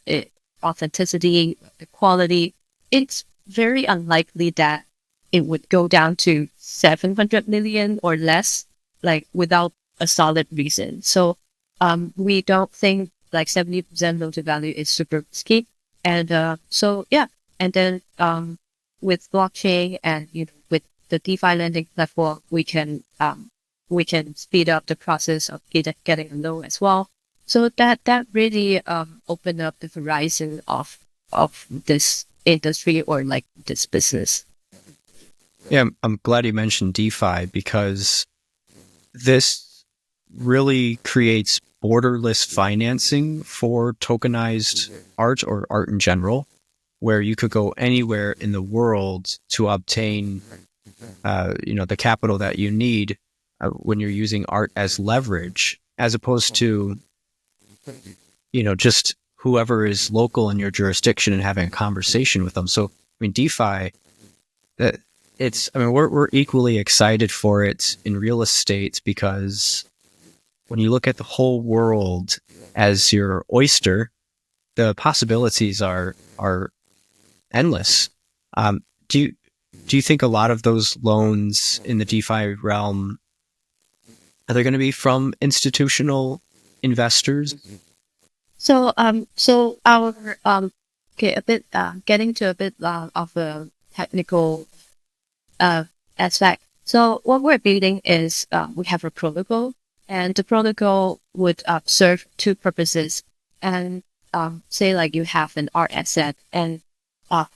authenticity, the quality, it's very unlikely that it would go down to 700 million or less, like without a solid reason. So, we don't think like 70% loan to value is super risky. And, so yeah. And then, with blockchain and, with the DeFi lending platform, we can speed up the process of getting a loan as well. So that really, opened up the horizon of this industry, or like this business. Yeah, I'm glad you mentioned DeFi, because this really creates borderless financing for tokenized art, or art in general, where you could go anywhere in the world to obtain, the capital that you need when you're using art as leverage, as opposed to, just whoever is local in your jurisdiction and having a conversation with them. So, I mean, DeFi, we're equally excited for it in real estate, because when you look at the whole world as your oyster, the possibilities are endless. Do you think a lot of those loans in the DeFi realm, are they going to be from institutional investors? So, our, okay, a bit, getting to a bit, of a technical, aspect. So what we're building is, we have a protocol, and the protocol would, serve two purposes. And, say like you have an art asset, and,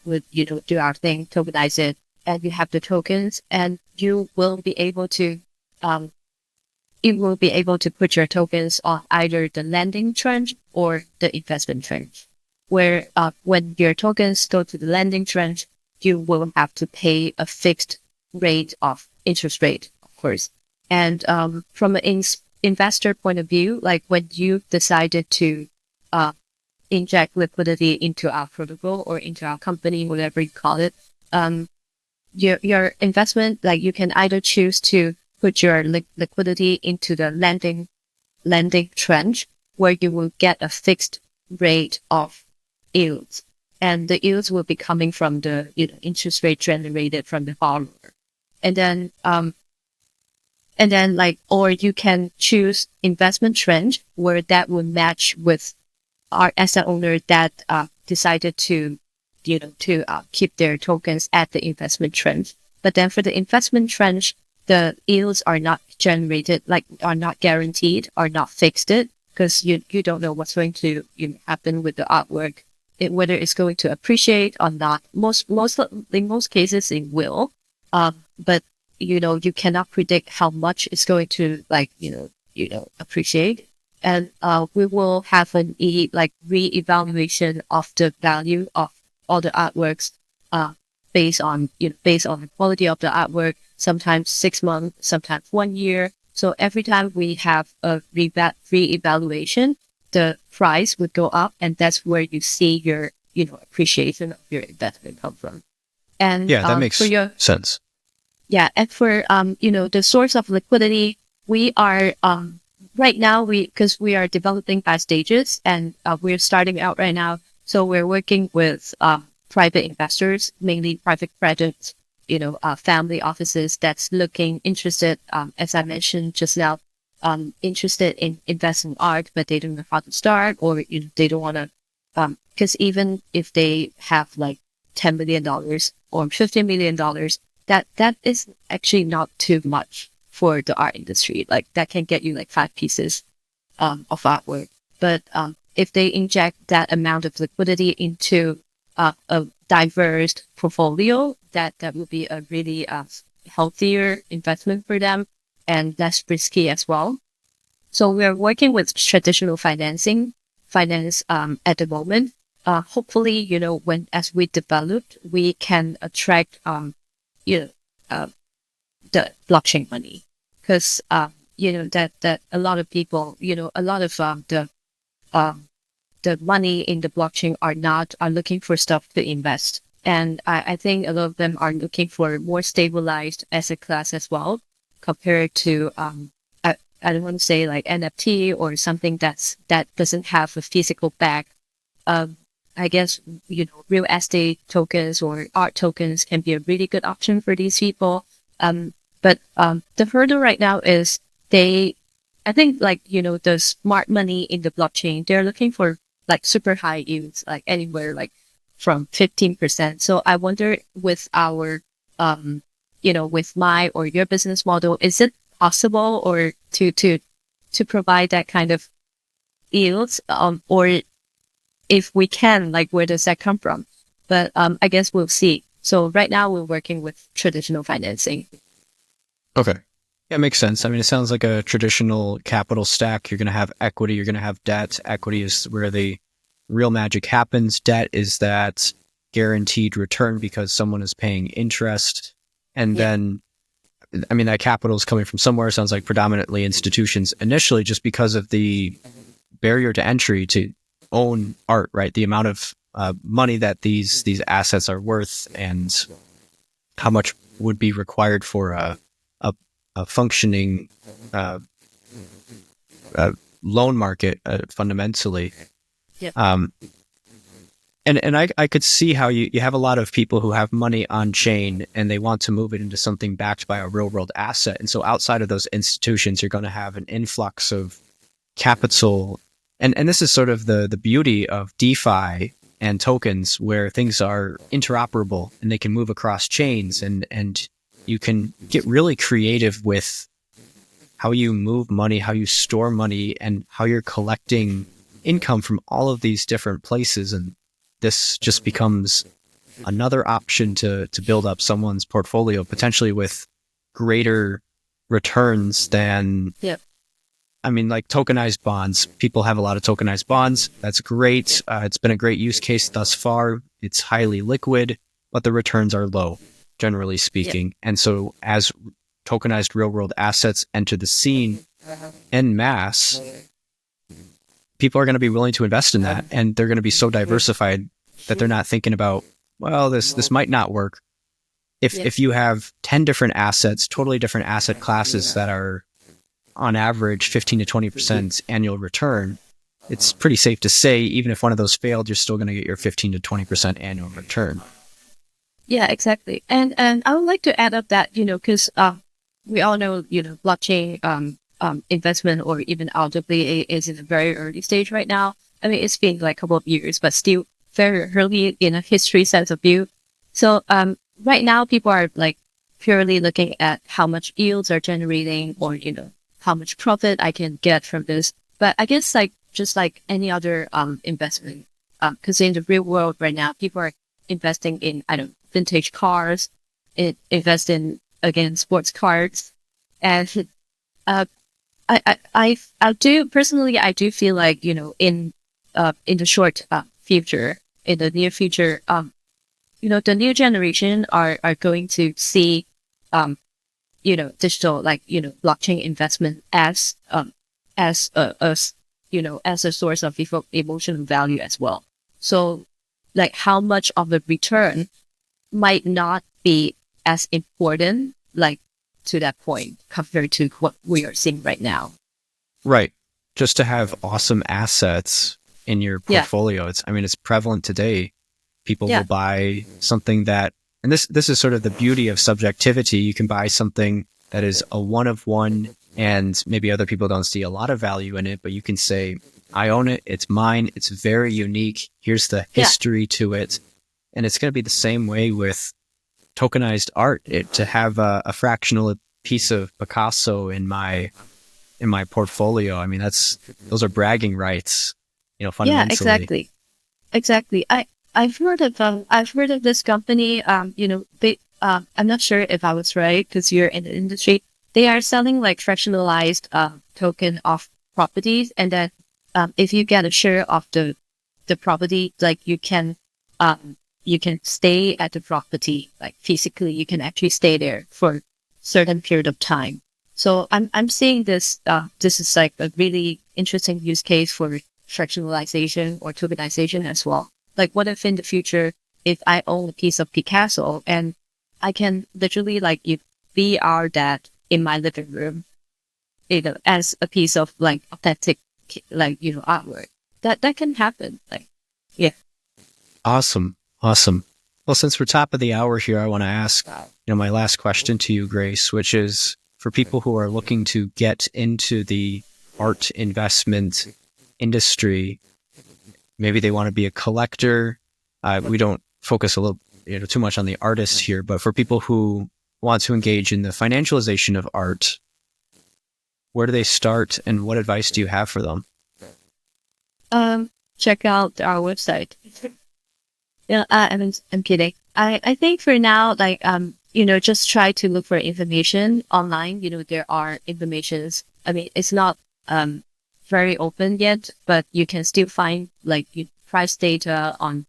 would, do our thing, tokenize it, and you have the tokens, and you will be able to, put your tokens on either the lending tranche or the investment tranche, where, when your tokens go to the lending tranche, you will have to pay a fixed rate of interest rate, of course. And, from an investor point of view, like when you decided to, inject liquidity into our protocol or into our company, whatever you call it, your investment, like you can either choose to put your liquidity into the lending tranche, where you will get a fixed rate of yields, and the yields will be coming from the interest rate generated from the borrower. And then like, or you can choose investment tranche, where that will match with our asset owner that decided to keep their tokens at the investment tranche. But then for the investment tranche, the yields are not generated, like are not guaranteed, are not fixed, because you don't know what's going to happen with the artwork, whether it's going to appreciate or not. In most cases it will, but you cannot predict how much it's going to appreciate. And we will have an re-evaluation of the value of all the artworks, based on the quality of the artwork. Sometimes 6 months, sometimes 1 year. So every time we have a re-evaluation, the price would go up, and that's where you see your appreciation of your investment come from. And yeah, that makes sense. Yeah, and for the source of liquidity, we are right now, because we are developing by stages, and we're starting out right now. So we're working with private investors, mainly private credit, family offices that's interested, as I mentioned just now, interested in investing in art, but they don't know how to start, or they don't want to Because even if they have like $10 million or $50 million, that is actually not too much for the art industry. Like that can get you like 5 pieces of artwork. But if they inject that amount of liquidity into a diverse portfolio, that would be a really healthier investment for them and less risky as well. So we're working with traditional finance at the moment. Hopefully, as we develop, we can attract the blockchain money, because that a lot of people, a lot of the money in the blockchain are looking for stuff to invest. And I think a lot of them are looking for more stabilized asset class as well, compared to I don't want to say like NFT or something that doesn't have a physical bag. I guess real estate tokens or art tokens can be a really good option for these people. But the hurdle right now is I think the smart money in the blockchain, they're looking for like super high yields, like anywhere like from 15%. So I wonder with our, with my or your business model, is it possible or to provide that kind of yields? Or if we can, like, where does that come from? But I guess we'll see. So right now we're working with traditional financing. Okay. Yeah, makes sense. I mean, it sounds like a traditional capital stack. You're going to have equity, you're going to have debt. Equity is where the real magic happens. Debt is that guaranteed return because someone is paying interest. And then, I mean, that capital is coming from somewhere. It sounds like predominantly institutions initially, just because of the barrier to entry to own art, right? The amount of money that these assets are worth and how much would be required for a functioning loan market, fundamentally. Yep. And I could see how you have a lot of people who have money on chain and they want to move it into something backed by a real world asset. And so outside of those institutions, you're going to have an influx of capital. And this is sort of the beauty of DeFi and tokens, where things are interoperable and they can move across chains, and you can get really creative with how you move money, how you store money, and how you're collecting income from all of these different places. And this just becomes another option to build up someone's portfolio, potentially with greater returns than, I mean, like tokenized bonds. People have a lot of tokenized bonds. That's great. It's been a great use case thus far. It's highly liquid, but the returns are low, generally speaking. And so as tokenized real world assets enter the scene en masse, people are going to be willing to invest in that, and they're going to be so diversified that they're not thinking about, well, this might not work. If you have 10 different assets, totally different asset classes that are on average 15 to 20% annual return, it's pretty safe to say even if one of those failed, you're still going to get your 15 to 20% annual return. Yeah, exactly. And I would like to add up that, because we all know, blockchain investment or even RWA is in a very early stage right now. I mean, it's been like a couple of years, but still very early in a history sense of view. So right now, people are like purely looking at how much yields are generating, or, how much profit I can get from this. But I guess just like any other investment, because in the real world right now, people are investing in, vintage cars, invest in, again, sports cars. And I do personally, I do feel like, in the short future, in the near future, the new generation are going to see, digital, blockchain investment as a source of emotional value as well. So like how much of the return might not be as important, like to that point, compared to what we are seeing right now. Right. Just to have awesome assets in your portfolio. It's prevalent today. People will buy something that, and this is sort of the beauty of subjectivity. You can buy something that is a one of one, and maybe other people don't see a lot of value in it, but you can say, I own it. It's mine. It's very unique. Here's the history to it. And it's going to be the same way with tokenized art. To have a fractional piece of Picasso in my portfolio. I mean, those are bragging rights, Yeah, fundamentally. exactly. I've heard of this company. I'm not sure if I was right because you're in the industry. They are selling like fractionalized token of properties, and then if you get a share of the property, like you can stay at the property, like physically, you can actually stay there for certain period of time. So I'm seeing this. This is like a really interesting use case for fractionalization or tokenization as well. Like, what if in the future, if I own a piece of Picasso and I can literally like VR that in my living room, as a piece of like authentic, like artwork. That can happen. Like, yeah. Awesome. Awesome. Well, since we're top of the hour here, I want to ask, my last question to you, Grace, which is for people who are looking to get into the art investment industry, maybe they want to be a collector. We don't focus a little, too much on the artist here, but for people who want to engage in the financialization of art, where do they start and what advice do you have for them? Check out our website. Yeah, I'm kidding. I think for now, like, just try to look for information online. There are informations. I mean, it's not, very open yet, but you can still find like price data on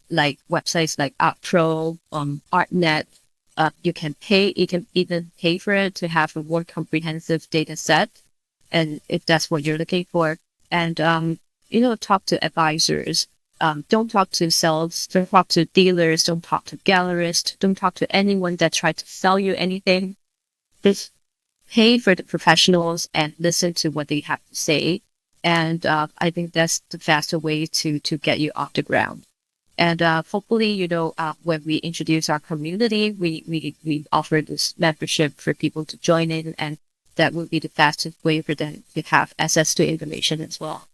like websites like ArtPro, ArtNet. You can even pay for it to have a more comprehensive data set. And if that's what you're looking for, and, talk to advisors. Don't talk to sellers, don't talk to dealers, don't talk to gallerists, don't talk to anyone that tried to sell you anything. Just pay for the professionals and listen to what they have to say. And I think that's the faster way to get you off the ground. And hopefully, when we introduce our community, we offer this membership for people to join in, and that would be the fastest way for them to have access to information as well.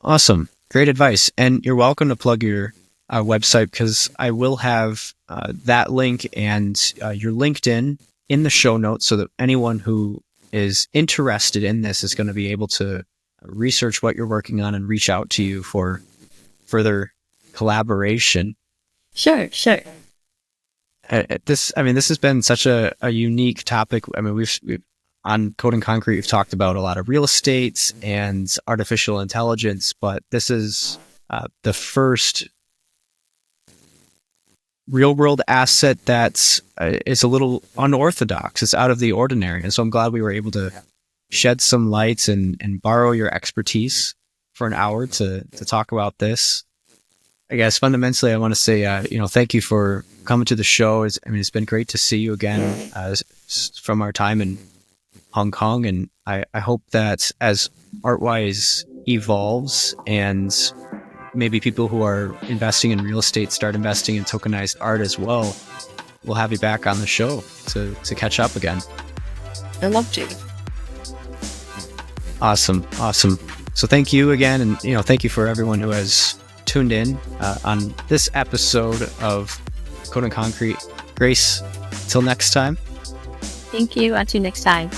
Awesome. Great advice. And you're welcome to plug your website, because I will have that link and your LinkedIn in the show notes so that anyone who is interested in this is going to be able to research what you're working on and reach out to you for further collaboration. Sure. This has been such a unique topic. I mean, we've on Code and Concrete, we've talked about a lot of real estate and artificial intelligence, but this is the first real world asset that's is a little unorthodox. It's out of the ordinary. And so I'm glad we were able to shed some lights and borrow your expertise for an hour to talk about this. I guess fundamentally, I want to say, thank you for coming to the show. It's been great to see you again from our time in Hong Kong. And I hope that as ArtWise evolves and maybe people who are investing in real estate start investing in tokenized art as well, we'll have you back on the show to catch up again. I love to. Awesome. So thank you again. And, thank you for everyone who has tuned in on this episode of Code and Concrete. Grace, till next time. Thank you. Until next time.